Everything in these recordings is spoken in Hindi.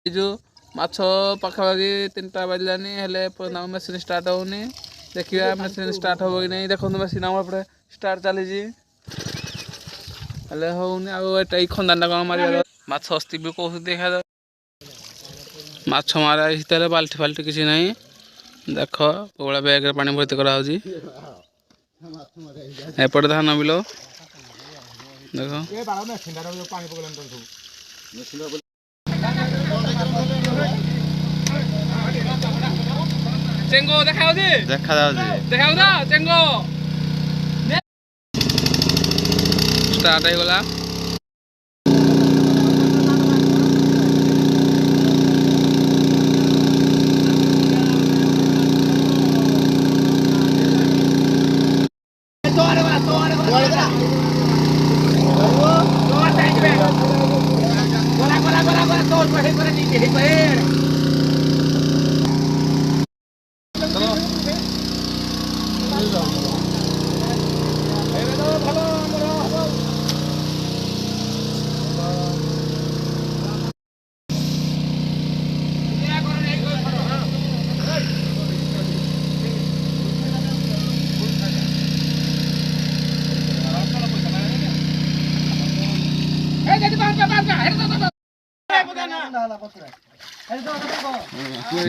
जो माछ पाखापाखि 3टा बाजिलानी हेले मेसीन स्टार्ट होनी देखिए मेसीन स्टार्ट हो कि नहीं देखो मेसीन आम स्टार्ट चली हेले होनी आई खंदाटा कौन मार माछ अस्ति भी कौन देखा माछ मारा हिसाब बाल्टी फाल्टी किसी ना देख कौड़ा बैग पानी भर्ती कराऊँगी एपटे धान बिल देख चेंगो देखा चेंगो स्टार्ट हो गला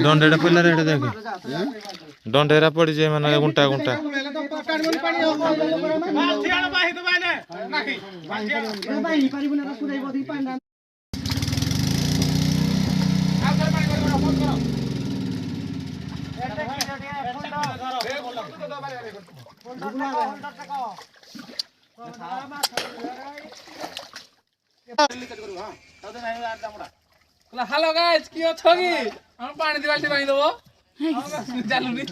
डंडेरा पड़ला रे देख डंडेरा पड़ी जे माने गुंटा गुंटा हेलो गाइस की अछो की हम पानी दी बाल्टी पानी देबो चालुनी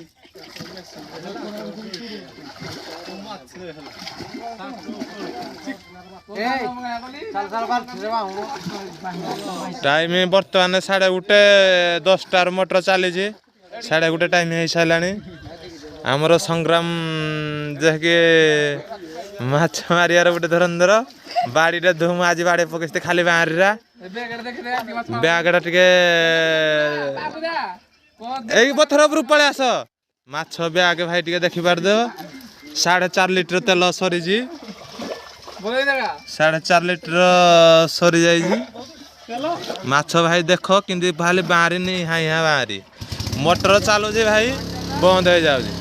टाइम बर्तमान 1:30 मोटर चली 1:30 टाइम हो सारानी आमर संग्राम जहाँकि माछ मारियार गोटे धरंधर बाड़ीटा धूम आज बाड़े पकते खाली बाहरीरा ब्यागटा टिके पथर उपरू पलि आस माछ ब्याग भाई टिके देखि पार दो 4.5 लिटर तेल सरी 4.5 लिटर सरी जाई माछ भाई देख कि भाई बाहरी नहीं हाँ हाँ बाहरी मोटर चालू भाई बंद हो जाऊँ